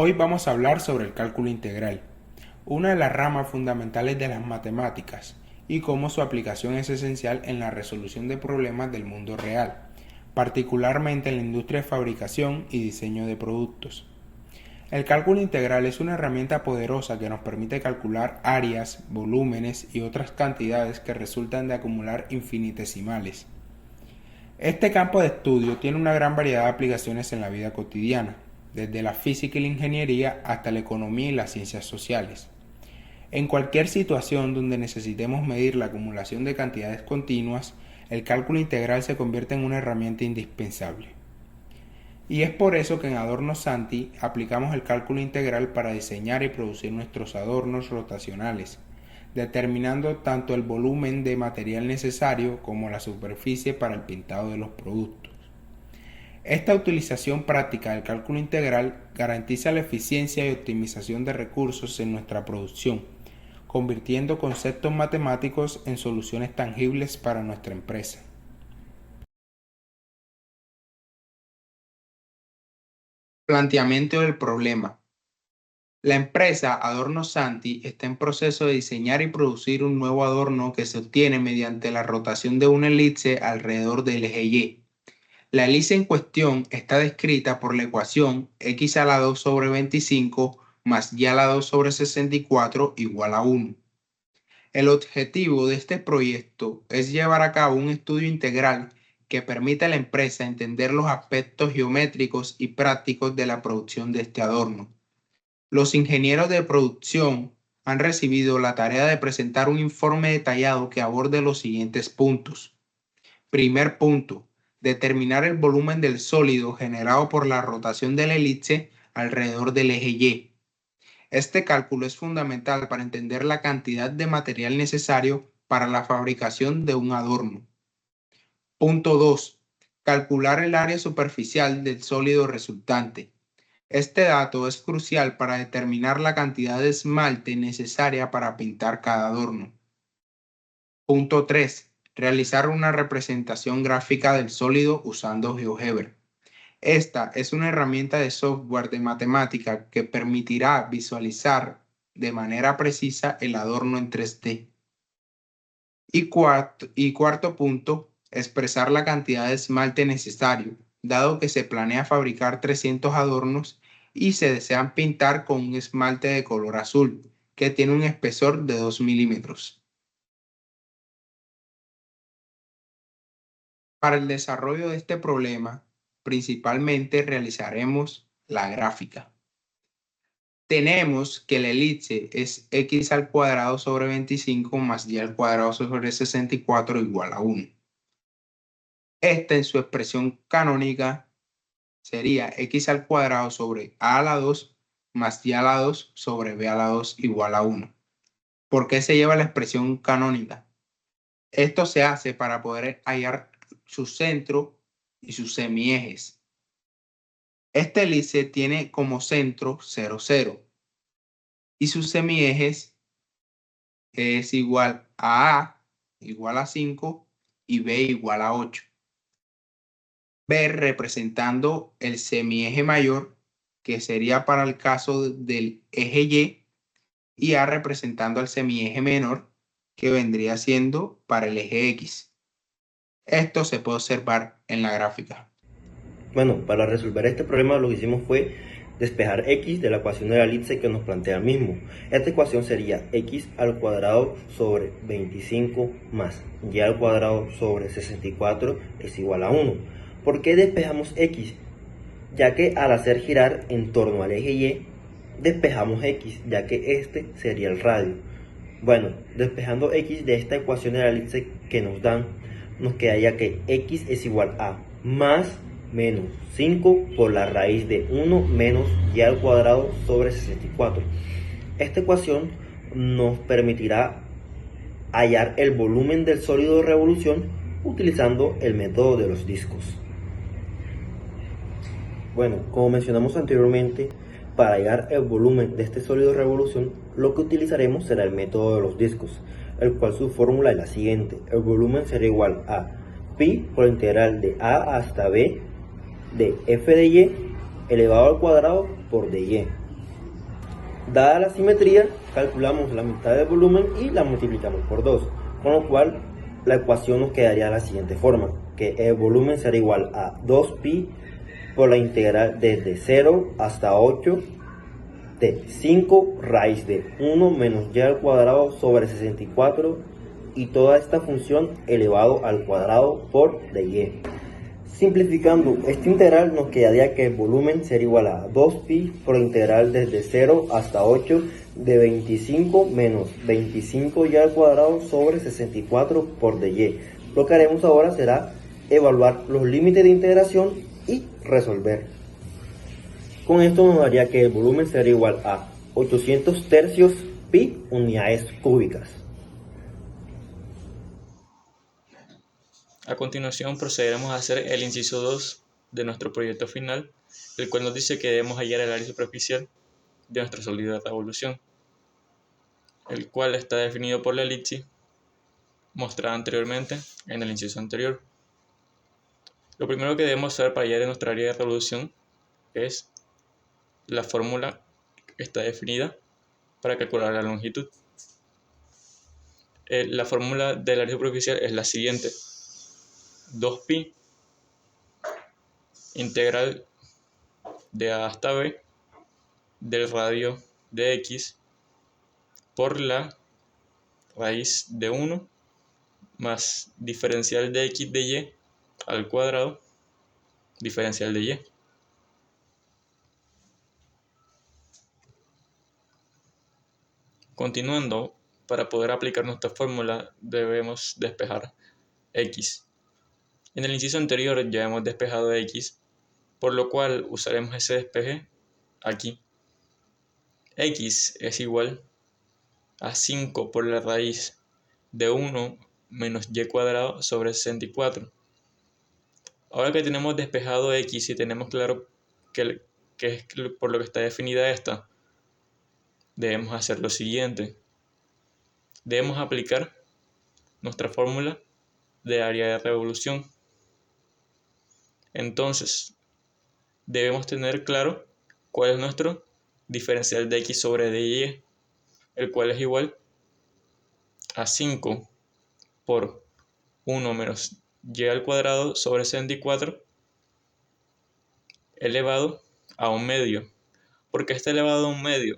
Hoy vamos a hablar sobre el cálculo integral, una de las ramas fundamentales de las matemáticas, y cómo su aplicación es esencial en la resolución de problemas del mundo real, particularmente en la industria de fabricación y diseño de productos. El cálculo integral es una herramienta poderosa que nos permite calcular áreas, volúmenes y otras cantidades que resultan de acumular infinitesimales. Este campo de estudio tiene una gran variedad de aplicaciones en la vida cotidiana, desde la física y la ingeniería hasta la economía y las ciencias sociales. En cualquier situación donde necesitemos medir la acumulación de cantidades continuas, el cálculo integral se convierte en una herramienta indispensable. Y es por eso que en Adorno Santi aplicamos el cálculo integral para diseñar y producir nuestros adornos rotacionales, determinando tanto el volumen de material necesario como la superficie para el pintado de los productos. Esta utilización práctica del cálculo integral garantiza la eficiencia y optimización de recursos en nuestra producción, convirtiendo conceptos matemáticos en soluciones tangibles para nuestra empresa. Planteamiento del problema. La empresa Adorno Santi está en proceso de diseñar y producir un nuevo adorno que se obtiene mediante la rotación de una elipse alrededor del eje Y. La elipse en cuestión está descrita por la ecuación x a la 2 sobre 25 más y a la 2 sobre 64 igual a 1. El objetivo de este proyecto es llevar a cabo un estudio integral que permita a la empresa entender los aspectos geométricos y prácticos de la producción de este adorno. Los ingenieros de producción han recibido la tarea de presentar un informe detallado que aborde los siguientes puntos. Primer punto, determinar el volumen del sólido generado por la rotación de la elipse alrededor del eje Y. Este cálculo es fundamental para entender la cantidad de material necesario para la fabricación de un adorno. Punto 2. Calcular el área superficial del sólido resultante. Este dato es crucial para determinar la cantidad de esmalte necesaria para pintar cada adorno. Punto 3. Realizar una representación gráfica del sólido usando GeoGebra. Esta es una herramienta de software de matemática que permitirá visualizar de manera precisa el adorno en 3D. Y cuarto punto, expresar la cantidad de esmalte necesario, dado que se planea fabricar 300 adornos y se desean pintar con un esmalte de color azul, que tiene un espesor de 2 milímetros. Para el desarrollo de este problema, principalmente realizaremos la gráfica. Tenemos que la elipse es x al cuadrado sobre 25 más y al cuadrado sobre 64 igual a 1. Esta en su expresión canónica sería x al cuadrado sobre a a la 2 más y a la 2 sobre b a la 2 igual a 1. ¿Por qué se lleva la expresión canónica? Esto se hace para poder hallar su centro y sus semiejes. Esta elipse tiene como centro 0, 0 y sus semiejes es igual a A igual a 5 y B igual a 8. B representando el semieje mayor, que sería para el caso del eje y A representando el semieje menor, que vendría siendo para el eje X. Esto se puede observar en la gráfica. Bueno, para resolver este problema lo que hicimos fue despejar x de la ecuación de la elipse que nos plantea el mismo. Esta ecuación sería x al cuadrado sobre 25 más y al cuadrado sobre 64 es igual a 1. ¿Por qué despejamos x? Ya que al hacer girar en torno al eje y, despejamos x, ya que este sería el radio. Bueno, despejando x de esta ecuación de la elipse que nos dan, nos quedaría que x es igual a más menos 5 por la raíz de 1 menos y al cuadrado sobre 64. Esta ecuación nos permitirá hallar el volumen del sólido de revolución utilizando el método de los discos. Bueno, como mencionamos anteriormente, para hallar el volumen de este sólido de revolución, lo que utilizaremos será el método de los discos, el cual su fórmula es la siguiente. El volumen será igual a pi por la integral de a hasta b de f de y elevado al cuadrado por dy. Dada la simetría, calculamos la mitad del volumen y la multiplicamos por 2, con lo cual la ecuación nos quedaría de la siguiente forma, que el volumen será igual a 2pi por la integral desde 0 hasta 8 de 5 raíz de 1 menos y al cuadrado sobre 64 y toda esta función elevado al cuadrado por dy. Simplificando esta integral nos quedaría que el volumen sería igual a 2pi por la integral desde 0 hasta 8 de 25 menos 25 y al cuadrado sobre 64 por dy. Lo que haremos ahora será evaluar los límites de integración y resolver. Con esto nos daría que el volumen sería igual a 800 tercios pi unidades cúbicas. A continuación procederemos a hacer el inciso 2 de nuestro proyecto final, el cual nos dice que debemos hallar el área superficial de nuestro sólido de revolución, el cual está definido por la elipsis mostrada anteriormente en el inciso anterior. Lo primero que debemos saber para hallar nuestra área de revolución es la fórmula que está definida para calcular la longitud. La fórmula del área superficial es la siguiente: 2pi integral de a hasta b del radio de x por la raíz de 1 más diferencial de x de y al cuadrado diferencial de y. Continuando, para poder aplicar nuestra fórmula debemos despejar x. En el inciso anterior ya hemos despejado x, por lo cual usaremos ese despeje aquí. X es igual a 5 por la raíz de 1 menos y cuadrado sobre 64. Ahora que tenemos despejado x y tenemos claro que es por lo que está definida esta, debemos hacer lo siguiente. Debemos aplicar nuestra fórmula de área de revolución. Entonces, debemos tener claro cuál es nuestro diferencial de x sobre dy, el cual es igual a 5 por 1 menos y al cuadrado sobre 64 elevado a un medio. ¿Por qué está elevado a un medio?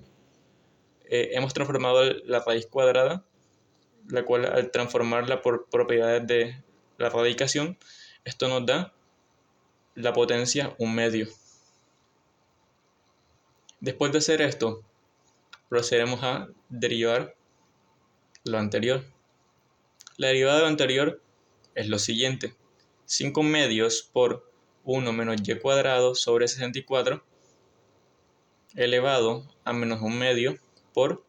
Hemos transformado la raíz cuadrada, la cual al transformarla por propiedades de la radicación, esto nos da la potencia un medio. Después de hacer esto, procederemos a derivar lo anterior. La derivada de lo anterior es lo siguiente: 5 medios por 1 menos y cuadrado sobre 64 elevado a menos un medio por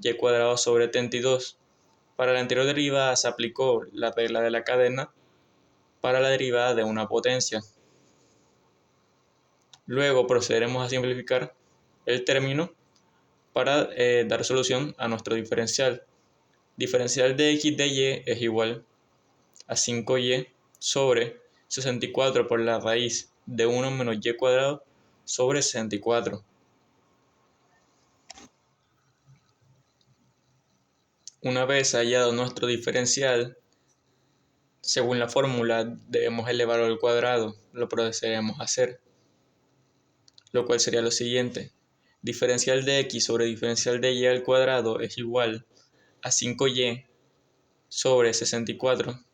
y cuadrado sobre 32. Para la anterior derivada se aplicó la regla de la cadena para la derivada de una potencia. Luego procederemos a simplificar el término para dar solución a nuestro diferencial. Diferencial de x de y es igual a 5y sobre 64 por la raíz de 1 menos y cuadrado sobre 64. Una vez hallado nuestro diferencial, según la fórmula debemos elevarlo al cuadrado. Lo procederemos a hacer, lo cual sería lo siguiente: diferencial de x sobre diferencial de y al cuadrado es igual a 5y sobre 64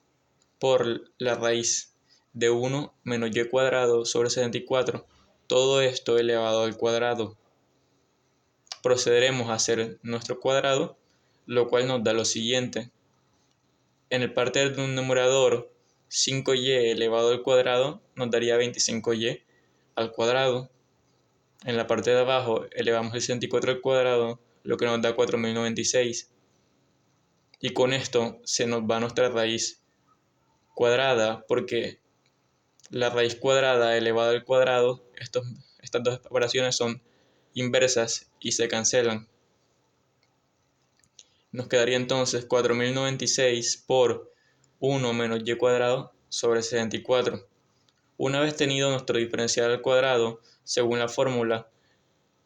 por la raíz de 1 menos y cuadrado sobre 64, todo esto elevado al cuadrado. Procederemos a hacer nuestro cuadrado, lo cual nos da lo siguiente: en el parte de un numerador, 5y elevado al cuadrado nos daría 25y al cuadrado. En la parte de abajo elevamos el 64 al cuadrado, lo que nos da 4096. Y con esto se nos va nuestra raíz cuadrada, porque la raíz cuadrada elevada al cuadrado, estas dos operaciones son inversas y se cancelan. Nos quedaría entonces 4096 por 1 menos y cuadrado sobre 64. Una vez tenido nuestro diferencial al cuadrado, según la fórmula,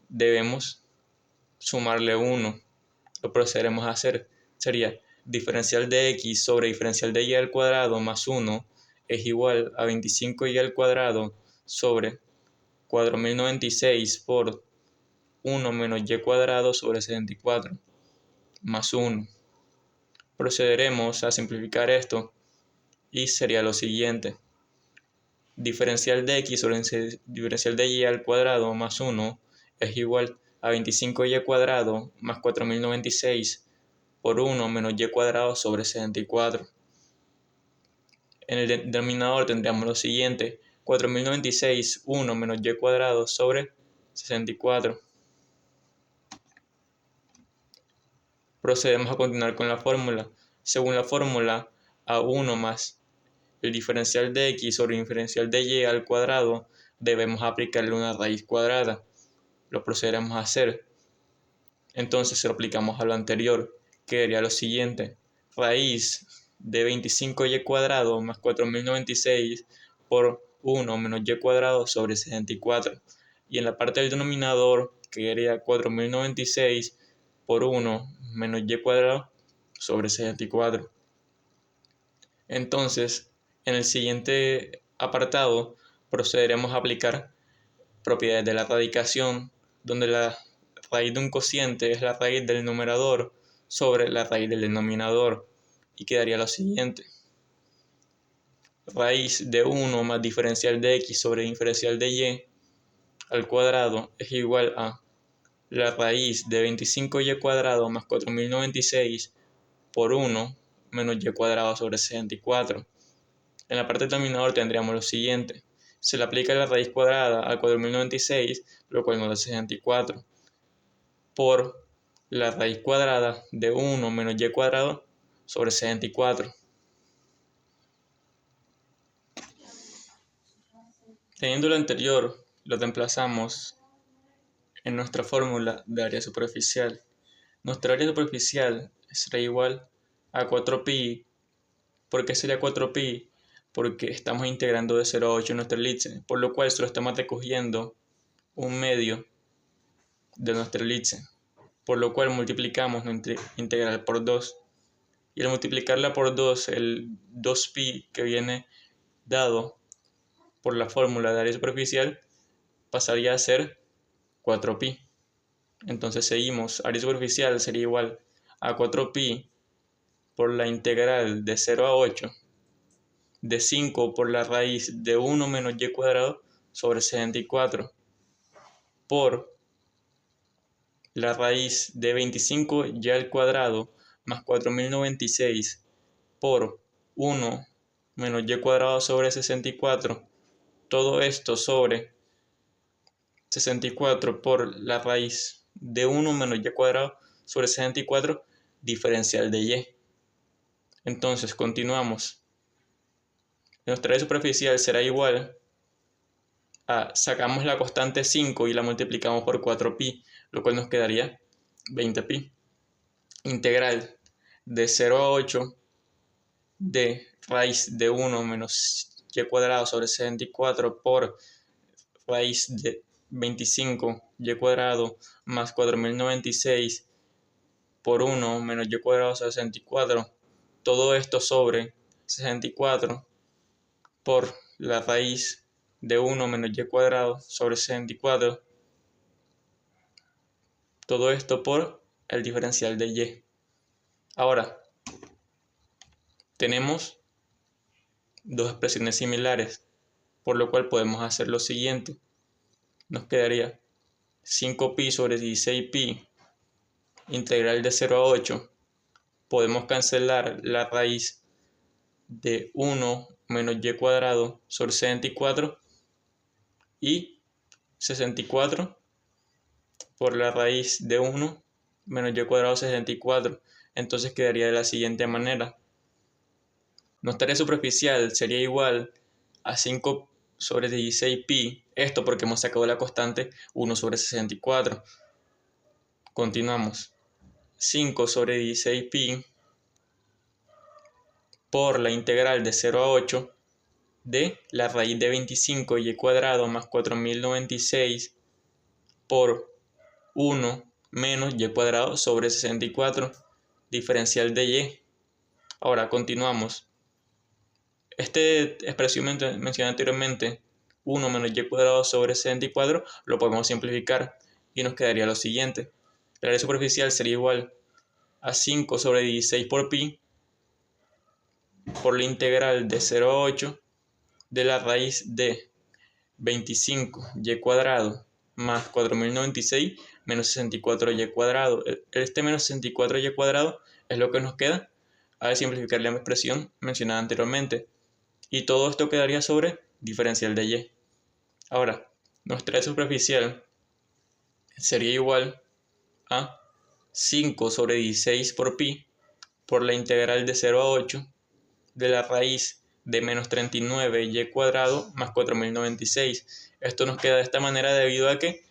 debemos sumarle 1. Lo procederemos a hacer. Sería diferencial de x sobre diferencial de y al cuadrado más 1 es igual a 25y al cuadrado sobre 4096 por 1 menos y cuadrado sobre 64 más 1. Procederemos a simplificar esto y sería lo siguiente. Diferencial de x sobre diferencial de y al cuadrado más 1 es igual a 25y cuadrado más 4096 por 1 menos y cuadrado sobre 64. En el denominador tendríamos lo siguiente. 4096, 1 menos y cuadrado sobre 64. Procedemos a continuar con la fórmula. Según la fórmula, a 1 más el diferencial de x sobre el diferencial de y al cuadrado, debemos aplicarle una raíz cuadrada. Lo procederemos a hacer. Entonces, si lo aplicamos a lo anterior, quedaría lo siguiente. Raíz de 25y cuadrado más 4096 por 1 menos y cuadrado sobre 64. Y en la parte del denominador quedaría 4096 por 1 menos y cuadrado sobre 64. Entonces, en el siguiente apartado procederemos a aplicar propiedades de la radicación, donde la raíz de un cociente es la raíz del numerador sobre la raíz del denominador, y quedaría lo siguiente. Raíz de 1 más diferencial de x sobre diferencial de y al cuadrado es igual a la raíz de 25y cuadrado más 4096 por 1 menos y cuadrado sobre 64. En la parte del denominador tendríamos lo siguiente. Se le aplica la raíz cuadrada al 4096, lo cual nos da 64, por la raíz cuadrada de 1 menos y cuadrado sobre 64. Teniendo lo anterior, lo reemplazamos en nuestra fórmula de área superficial. Nuestra área superficial será igual a 4pi. ¿Por qué sería 4pi? Porque estamos integrando de 0 a 8 nuestra elipse, por lo cual solo estamos recogiendo un medio de nuestra elipse, por lo cual multiplicamos nuestra integral por 2. Y al multiplicarla por 2, el 2pi que viene dado por la fórmula de área superficial pasaría a ser 4pi. Entonces seguimos, área superficial sería igual a 4pi por la integral de 0 a 8 de 5 por la raíz de 1 menos y cuadrado sobre 64 por la raíz de 25 y al cuadrado más 4096 por 1 menos y cuadrado sobre 64. Todo esto sobre 64 por la raíz de 1 menos y cuadrado sobre 64 diferencial de y. Entonces continuamos. Nuestra área superficial será igual a, sacamos la constante 5 y la multiplicamos por 4pi, lo cual nos quedaría 20pi. Integral de 0 a 8 de raíz de 1 menos y cuadrado sobre 64 por raíz de 25 y cuadrado más 4096 por 1 menos y cuadrado sobre 64. Todo esto sobre 64 por la raíz de 1 menos y cuadrado sobre 64. Todo esto por el diferencial de y. Ahora, tenemos dos expresiones similares, por lo cual podemos hacer lo siguiente. Nos quedaría 5pi sobre 16pi, integral de 0 a 8. Podemos cancelar la raíz de 1 menos y cuadrado sobre 64 y 64 por la raíz de 1 menos y cuadrado 64. Entonces quedaría de la siguiente manera. Nuestra área superficial sería igual a 5 sobre 16pi, esto porque hemos sacado la constante 1 sobre 64. Continuamos. 5 sobre 16pi por la integral de 0 a 8 de la raíz de 25y cuadrado más 4096 por 1 menos y cuadrado sobre 64, diferencial de y. Ahora continuamos. Esta expresión mencionada anteriormente, 1 menos y cuadrado sobre 64, lo podemos simplificar y nos quedaría lo siguiente. La área superficial sería igual a 5 sobre 16 por pi por la integral de 0 a 8 de la raíz de 25y cuadrado más 4096 menos 64y cuadrado. Este menos 64y cuadrado es lo que nos queda al simplificar la expresión mencionada anteriormente. Y todo esto quedaría sobre diferencial de y. Ahora, nuestra área superficial sería igual a 5 sobre 16 por pi por la integral de 0 a 8 de la raíz de menos 39y cuadrado más 4096. Esto nos queda de esta manera debido a que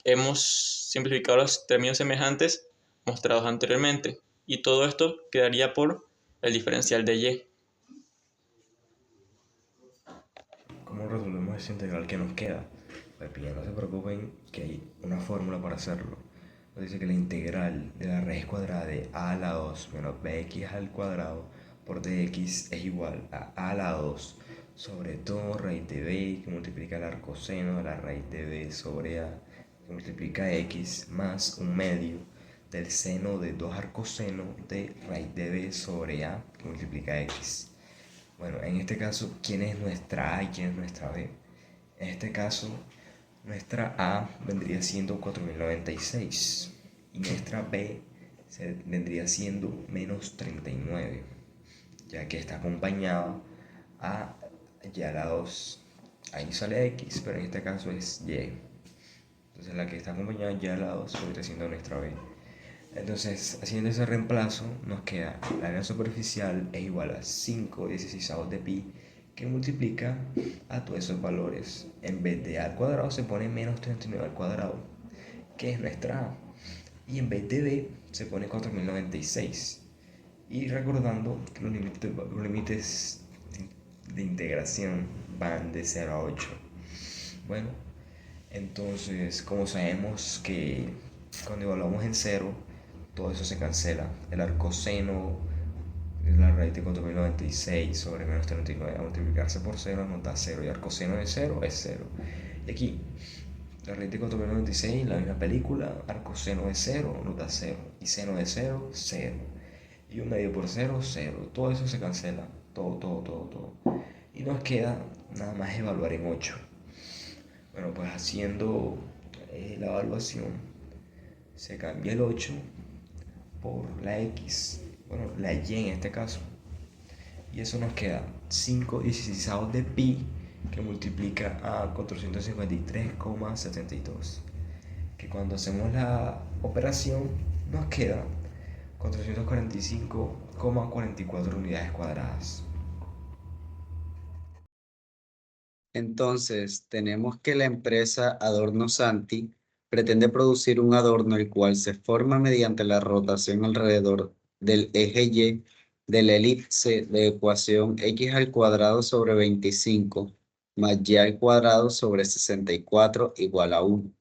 hemos simplificado los términos semejantes mostrados anteriormente. Y todo esto quedaría por el diferencial de y. ¿Cómo resolvemos esa integral que nos queda? Pues bien, no se preocupen que hay una fórmula para hacerlo. Nos dice que la integral de la raíz cuadrada de a a la 2 menos bx al cuadrado por dx es igual a la 2 sobre 2 raíz de b que multiplica el arcoseno de la raíz de b sobre a que multiplica x más un medio del seno de 2 arcoseno de raíz de b sobre a que multiplica x. Bueno, en este caso, ¿quién es nuestra A y quién es nuestra B? En este caso, nuestra A vendría siendo 4096 y nuestra B vendría siendo menos 39, ya que está acompañada a y a la 2. Ahí sale X, pero en este caso es Y. Entonces la que está acompañada y a la 2 vendría siendo nuestra B. Entonces, haciendo ese reemplazo, nos queda la área superficial es igual a 5/16 de pi, que multiplica a todos esos valores. En vez de a al cuadrado se pone menos 39 al cuadrado, que es nuestra a. Y en vez de b se pone 4096. Y recordando que los límites de integración van de 0 a 8. Bueno, entonces, como sabemos que cuando evaluamos en 0, todo eso se cancela. El arcoseno es la raíz de 4096 sobre menos 39. A multiplicarse por 0 nos da 0. Y arcoseno de 0 es 0. Y aquí, la raíz de 4096, la misma película, arcoseno de 0 nos da 0. Y seno de 0, 0. Y un medio por 0, 0. Todo eso se cancela. Todo. Y nos queda nada más evaluar en 8. Bueno, pues haciendo la evaluación, se cambia el 8 por la x, bueno, la y en este caso. Y eso nos queda 5/16 de pi, que multiplica a 453,72. Que cuando hacemos la operación nos queda 445,44 unidades cuadradas. Entonces, tenemos que la empresa Adorno Santi pretende producir un adorno el cual se forma mediante la rotación alrededor del eje Y de la elipse de ecuación x al cuadrado sobre 25 más y al cuadrado sobre 64 igual a 1.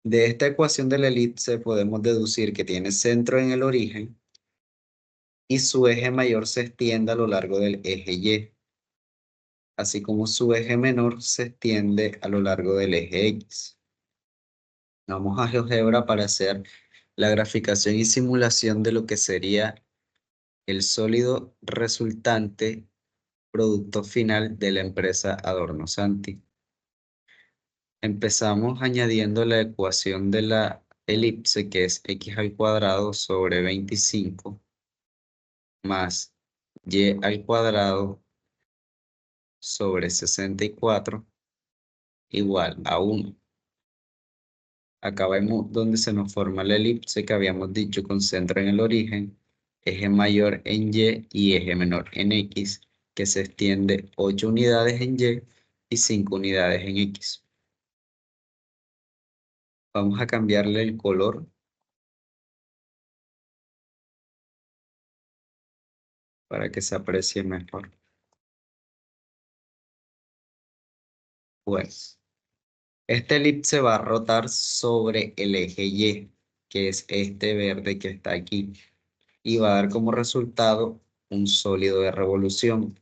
De esta ecuación de la elipse podemos deducir que tiene centro en el origen y su eje mayor se extiende a lo largo del eje Y, así como su eje menor se extiende a lo largo del eje X. Vamos a GeoGebra para hacer la graficación y simulación de lo que sería el sólido resultante producto final de la empresa Adorno Santi. Empezamos añadiendo la ecuación de la elipse, que es x al cuadrado sobre 25 más y al cuadrado sobre 64 igual a 1. Acá vemos donde se nos forma la elipse que habíamos dicho con centro en el origen, eje mayor en y eje menor en x, que se extiende 8 unidades en y 5 unidades en x. Vamos a cambiarle el color para que se aprecie mejor. Pues, Este elipse va a rotar sobre el eje Y, que es este verde que está aquí, y va a dar como resultado un sólido de revolución,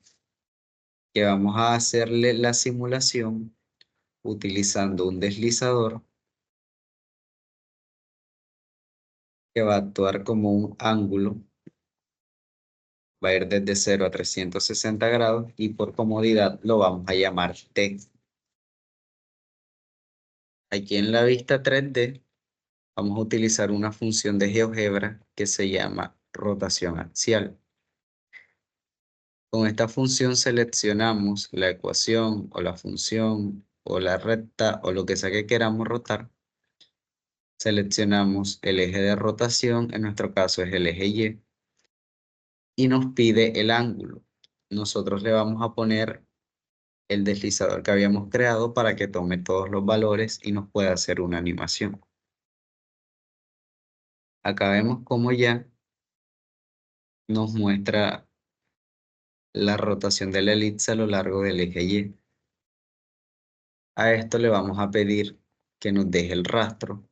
que vamos a hacerle la simulación utilizando un deslizador que va a actuar como un ángulo, va a ir desde 0 a 360 grados y por comodidad lo vamos a llamar T. Aquí en la vista 3D vamos a utilizar una función de GeoGebra que se llama rotación axial. Con esta función seleccionamos la ecuación o la función o la recta o lo que sea que queramos rotar. Seleccionamos el eje de rotación, en nuestro caso es el eje Y, y nos pide el ángulo. Nosotros le vamos a poner el deslizador que habíamos creado para que tome todos los valores y nos pueda hacer una animación. Acá vemos cómo ya nos muestra la rotación de la elipse a lo largo del eje Y. A esto le vamos a pedir que nos deje el rastro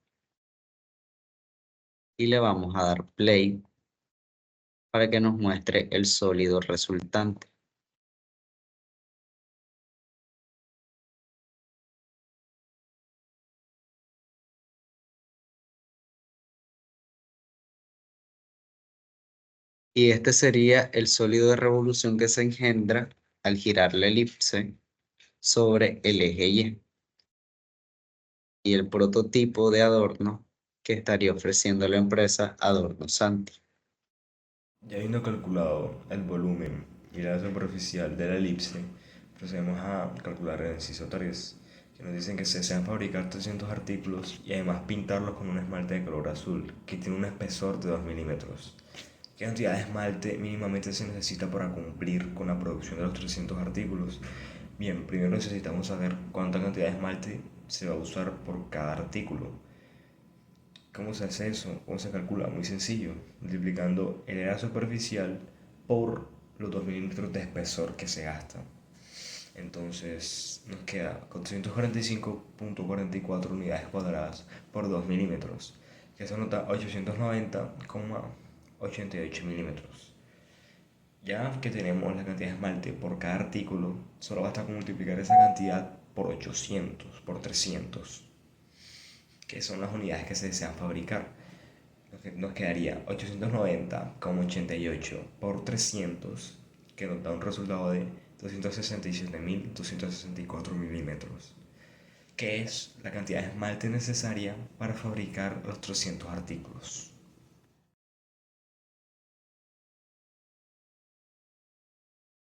y le vamos a dar play para que nos muestre el sólido resultante. Y este sería el sólido de revolución que se engendra al girar la elipse sobre el eje Y. Y el prototipo de adorno que estaría ofreciendo la empresa Adorno Santi. Ya habiendo calculado el volumen y la superficial de la elipse, procedemos a calcular el inciso 3, que nos dicen que se desean fabricar 300 artículos y además pintarlos con un esmalte de color azul, que tiene un espesor de 2 milímetros. ¿Qué cantidad de esmalte mínimamente se necesita para cumplir con la producción de los 300 artículos? Bien, primero necesitamos saber cuánta cantidad de esmalte se va a usar por cada artículo. ¿Cómo se hace eso? ¿Cómo se calcula? Muy sencillo, multiplicando el área superficial por los 2 milímetros de espesor que se gasta. Entonces nos queda 445.44 unidades cuadradas por 2 milímetros, que eso nota 890,88 milímetros. Ya que tenemos la cantidad de esmalte por cada artículo, solo basta con multiplicar esa cantidad por 800, por 300, que son las unidades que se desean fabricar. Nos quedaría 890,88 por 300, que nos da un resultado de 267.264 milímetros, que es la cantidad de esmalte necesaria para fabricar los 300 artículos.